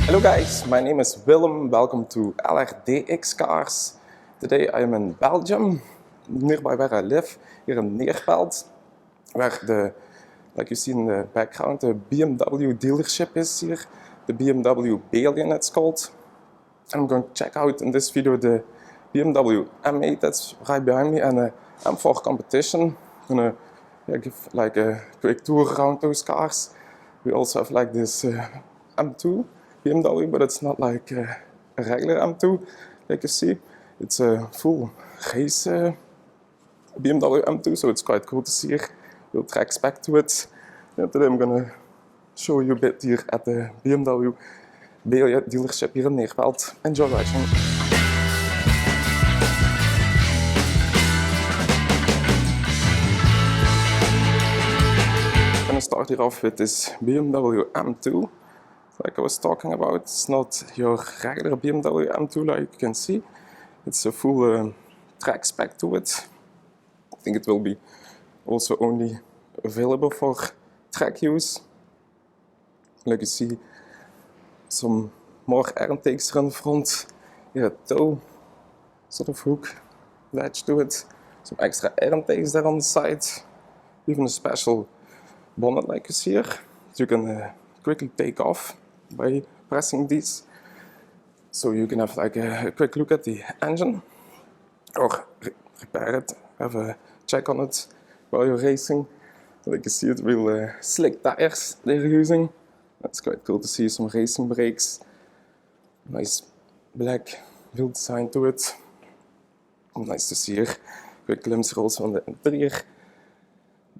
Hello guys, my name is Willem. Welcome to LRDX Cars. Today I am in Belgium, nearby where I live, here in Neerpelt, where like you see in the background, the BMW dealership is here, the BMW M it's called. I'm going to check out in this video the BMW M8 that's right behind me and a M4 competition. I'm gonna give like a quick tour around those cars. We also have like this M2 BMW, but it's not like a regular M2 like you see. It's a full race BMW M2, so it's quite cool to see here. We'll track back to it. Today I'm gonna show you a bit here at the BMW dealership here in Neerpelt. Enjoy watching. I'm gonna start here off with this BMW M2. Like I was talking about, it's not your regular BMW M2 like you can see. It's a full track spec to it. I think it will be also only available for track use. Like you see, some more air intakes here in the front. Here a toe sort of hook latch to it. Some extra air intakes there on the side. Even a special bonnet like you see here. You can quickly take off by pressing these. So you can have like a quick look at the engine or repair it, have a check on it while you're racing. Like you see, it real slick tires they're using. That's quite cool to see, some racing brakes. Nice black wheel design to it. Nice to see here. Quick glimpse here also on the interior.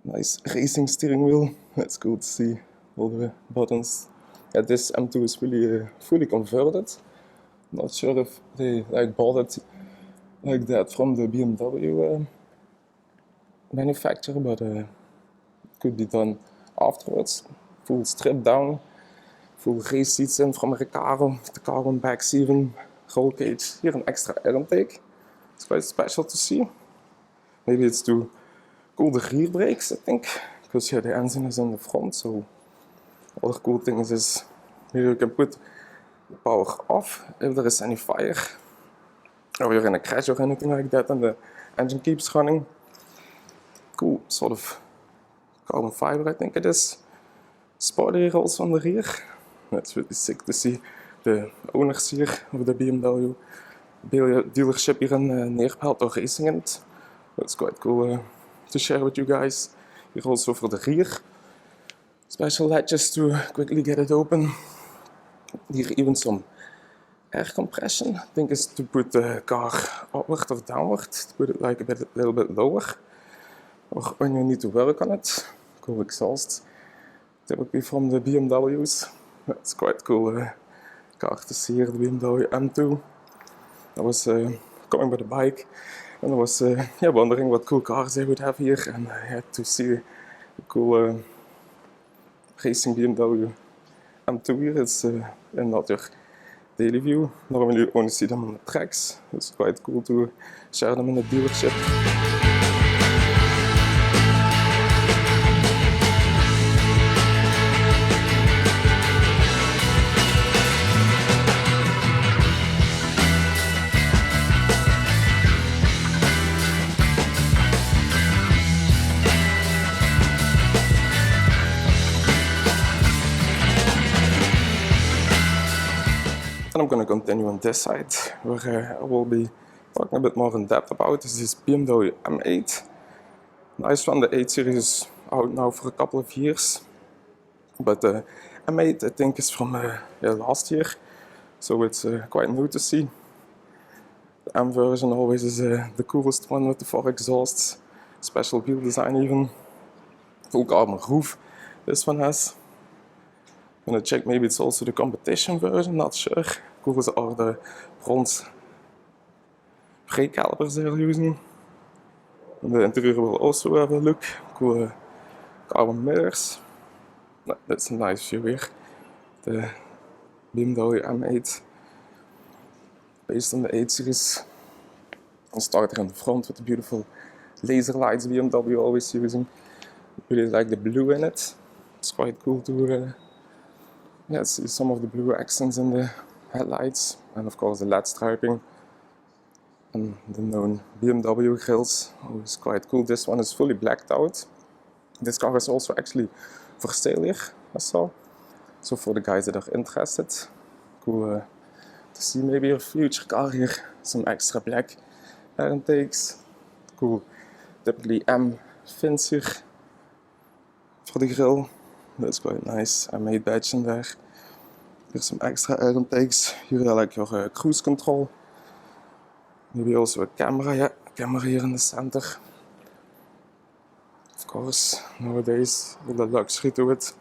Nice racing steering wheel. That's cool to see all the buttons. Yeah, this M2 is really fully converted. Not sure if they like bought it like that from the BMW manufacturer, but it could be done afterwards. Full strip down, full race seats in from Recaro, the carbon backs even, roll cage. Here an extra air intake. It's quite special to see. Maybe it's to cool the rear brakes, I think, because yeah, the engine is in the front. So other cool things is here you can put the power off if there is any fire or you're in a crash or anything like that and the engine keeps running. Cool sort of carbon fiber, I think it is. Spoiler here also on the rear. That's really sick to see the owners here of the BMW dealership here in Neerpelt are racing in it. That's quite cool to share with you guys. Here also for the rear. Special latches to quickly get it open. Here even some air compression. I think it's to put the car upward or downward, to put it like a little bit lower. Or when you need to work on it. Cool exhaust. Typically from the BMWs. That's quite cool car to see here, the BMW M2. I was coming by the bike and I was wondering what cool cars they would have here, and I had to see the cool racing BMW M2 here. It's not your daily view. Normally you only see them on the tracks. It's quite cool to share them in the dealership. And I'm going to continue on this side, where I will be talking a bit more in depth about this BMW M8. Nice one, the 8 series is out now for a couple of years, but the M8 I think is from last year, so it's quite new to see. The M version always is the coolest one with the 4 exhausts, special wheel design even, full carbon roof this one has. I'm gonna check, maybe it's also the competition version, not sure. Cool are the bronze brake calipers they're using. And the interior will also have a look. Cool carbon mirrors. That's a nice view here. The BMW M8, based on the 8 series. I'll start here in the front with the beautiful laser lights BMW always using. I really like the blue in it. It's quite cool to Yeah, see some of the blue accents in the headlights, and of course the LED striping, and the known BMW grills, always quite cool. This one is fully blacked out. This car is also actually for sale here, I saw. So for the guys that are interested, cool to see maybe a future car here, some extra black air intakes. Cool, typically M fins here for the grill. That's quite nice. M8 badge in there. Here's some extra air intakes. Here I like your cruise control. Maybe also a camera, yeah, camera here in the center. Of course, nowadays, all the luxury to it.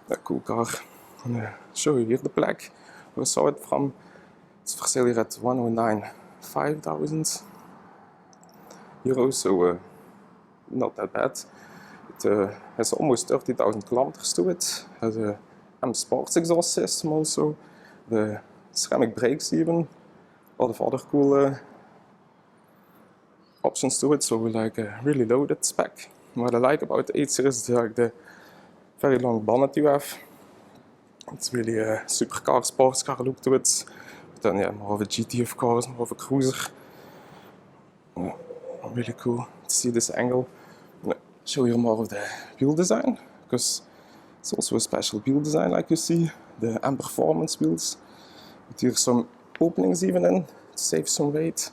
A cool car. I'm gonna show you here the plaque. Where I saw it from. It's for sale here at 109,500 euros, so not that bad. It has almost 30,000 kilometers to it. Has a M Sports exhaust system also. The ceramic brakes even. A lot of other cool options to it, so like a really loaded spec. What I like about the 8 Series is like the very long bonnet you have. It's really a supercar, sports car look to it. But then yeah, more of a GT of course, more of a cruiser. Yeah, really cool to see this angle. I'm gonna show you more of the wheel design, because it's also a special wheel design like you see. The M Performance wheels. With here some openings even in, to save some weight.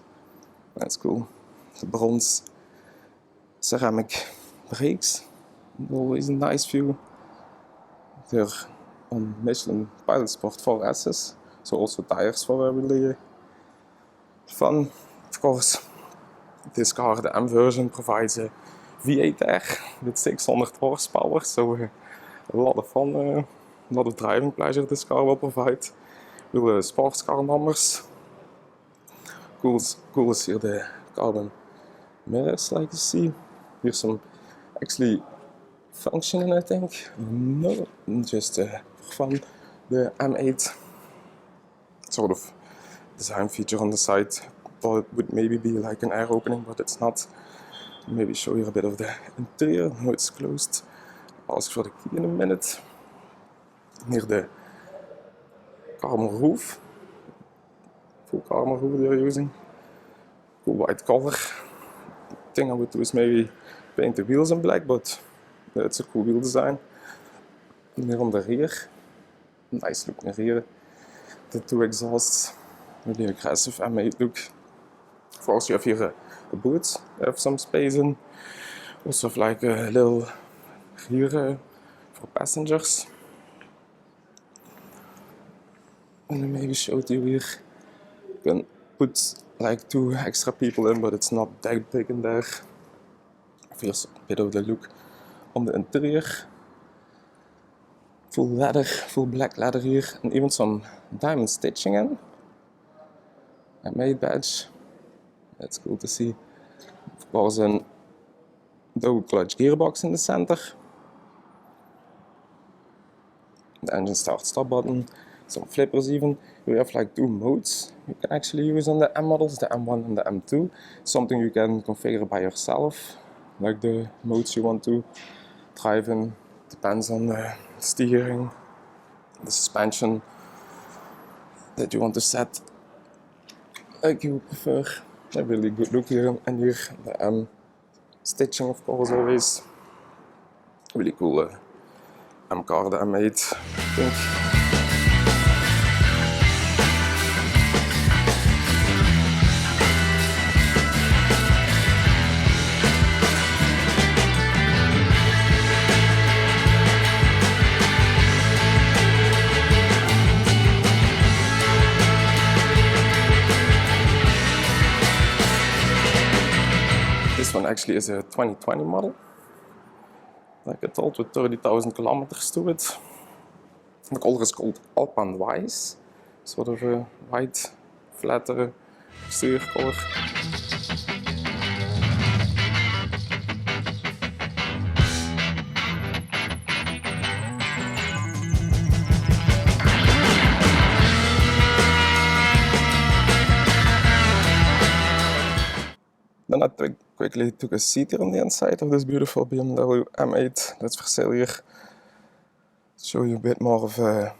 That's cool. The bronze ceramic brakes, always a nice view. They're on Michelin Pilot Sport 4S's, so also tires for really fun. Of course, this car, the M version, provides a V8R with 600 horsepower, so a lot of fun, a lot of driving pleasure this car will provide. With sports car numbers. Cool is here the carbon mirrors, like you see. Here's some actually functioning, I think. No, just for fun. The M8 sort of design feature on the side. Thought it would maybe be like an air opening, but it's not. Maybe show you a bit of the interior. No, it's closed. I'll ask for the key in a minute. Here the caramel roof. Full caramel roof they're using. Cool white color. Thing I would do is maybe paint the wheels in black, but it's a cool wheel design. And here on the rear, nice looking rear. The two exhausts, really aggressive M8 look. Of course you have here a boot, you have some space in. Also have like a little rear for passengers. And then maybe show it you here. You can put like 2 extra people in, but it's not that big in there. Here's a bit of the look on the interior. Full leather, full black leather here, and even some diamond stitching in. M8 badge. That's cool to see. Of course, a double clutch gearbox in the center. The engine start-stop button. Some flippers even. We have like 2 modes you can actually use on the M models, the M1 and the M2. Something you can configure by yourself, like the modes you want to drive in. Depends on the steering, the suspension that you want to set, like you prefer. A really good look here, and here the M stitching of course always. Really cool M car, the M8, I think. This one actually is a 2020 model. Like I told, with 30,000 kilometers to it. The color is called Alpine Wise. Sort of a white, flat exterior color. Then I quickly took a seat here on the inside of this beautiful BMW M8 that's for sale here. show you a bit more of the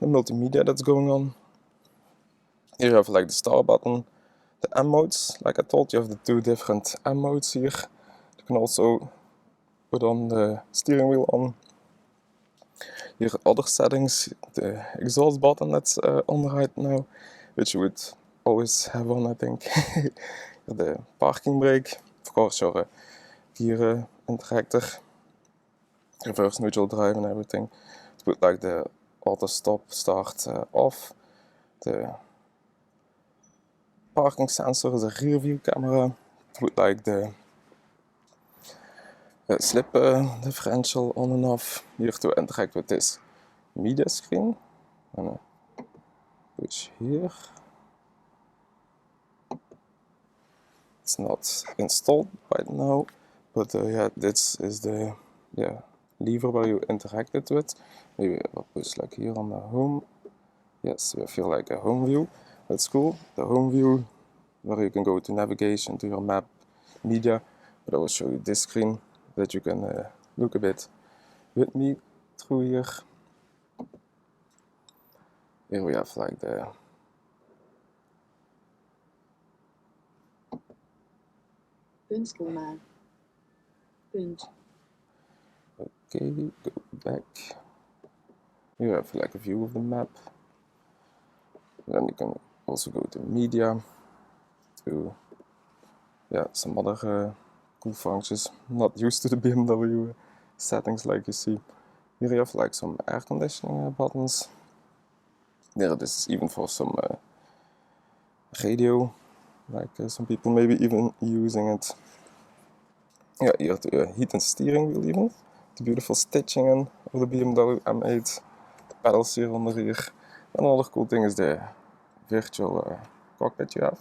multimedia that's going on. Here you have like the start button, the M modes. Like I told you, have the two different M modes here. You can also put on the steering wheel on. Here other settings, the exhaust button that's on right now, which you would always have on, I think. The parking brake, of course your gear interactor, reverse neutral drive and everything. To put like the auto stop start off, the parking sensor is a rear view camera, to put like the slip differential on and off, here to interact with this media screen. And push here. It's not installed right now, but yeah, this is the lever where you interact it with. Maybe I'll push like here on the home. Yes, we feel like a home view. That's cool. The home view where you can go to navigation, to your map, media. But I will show you this screen that you can look a bit with me through here. Here we have like the punt doormaken. Punt. Okay, go back. You have like a view of the map. Then you can also go to media, to some other cool functions. Not used to the BMW settings like you see. Here you have like some air conditioning buttons. There, this is even for some radio, like some people maybe even using it. Yeah, here the heat and steering wheel even. The beautiful stitching in of the BMW M8. The pedals here on the rear. And another cool thing is the virtual cockpit you have.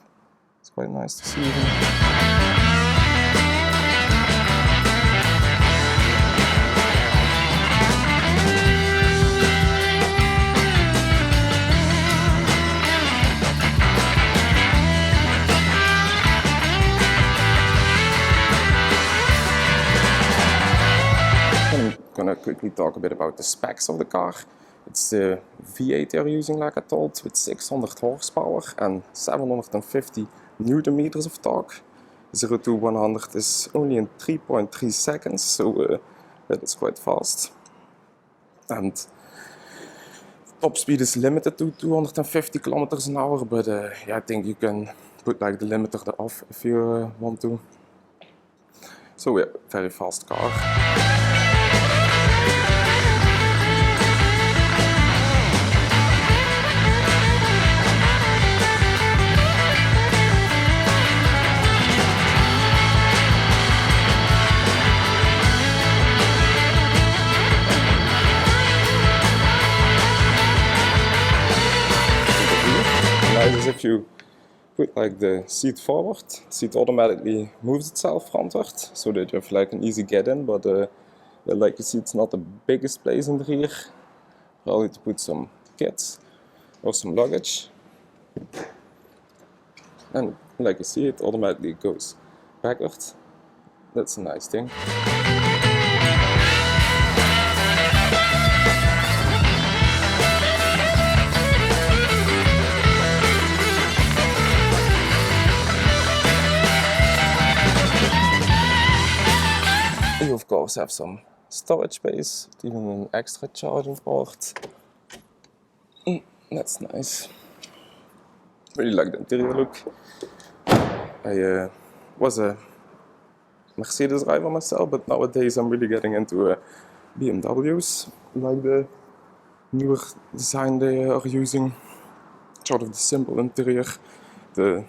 It's quite nice to see even. I'm gonna quickly talk a bit about the specs of the car. It's the V8 they're using, like I told, with 600 horsepower and 750 Newton meters of torque. 0 to 100 is only in 3.3 seconds, so that is quite fast. And top speed is limited to 250 kilometers an hour, but I think you can put like the limiter off if you want to. So yeah, very fast car. Nice is if you put like the seat forward, the seat automatically moves itself frontward, so that you have like an easy get in, but like you see, it's not the biggest place in the rear. Probably to put some kids or some luggage. And like you see, it automatically goes backwards. That's a nice thing. You of course have some storage space, even an extra charging port. That's nice. Really like the interior look. I was a Mercedes driver myself, but nowadays I'm really getting into BMWs, like the newer design they are using. Sort of the simple interior. The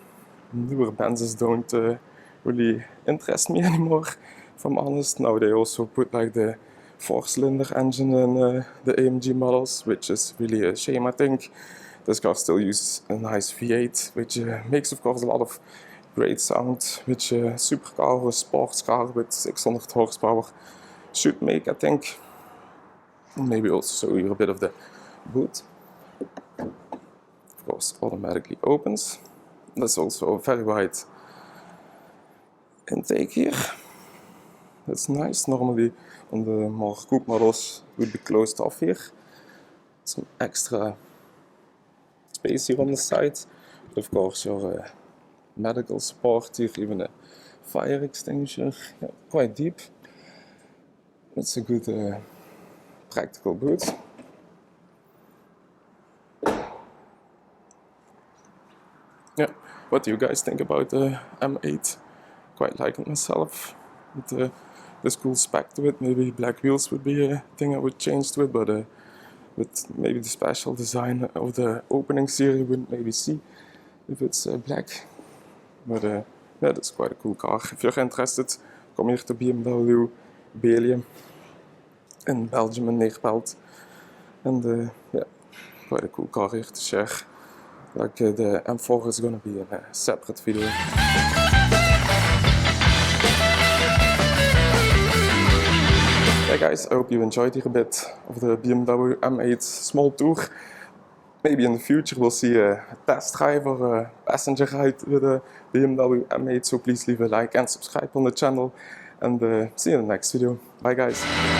newer Benzes don't really interest me anymore, if I'm honest. Now they also put like the 4-cylinder engine in the AMG models, which is really a shame, I think. This car still uses a nice V8, which makes of course a lot of great sound, which a supercar or a sports car with 600 horsepower should make, I think. Maybe also show you a bit of the boot. Of course, automatically opens. There's also a very wide intake here. it's nice normally on the more coupe models would be closed off here. Some extra space here on the side, but of course your medical support here, even a fire extinguisher, yeah, quite deep. It's a good practical boot. Yeah, what do you guys think about the M8? Quite like it myself. With this cool spec to it, maybe black wheels would be a thing I would change to it, but with maybe the special design of the opening series, you wouldn't maybe see if it's black. But yeah, that's quite a cool car. If you're interested, come here to BMW Belgium in Belgium and Neerpelt. And yeah, quite a cool car here to share. Like the M4 is gonna be in a separate video. Hey guys, I hope you enjoyed here a bit of the BMW M8 small tour. Maybe in the future we'll see a test drive or a passenger ride with a BMW M8, so please leave a like and subscribe on the channel, and see you in the next video. Bye guys.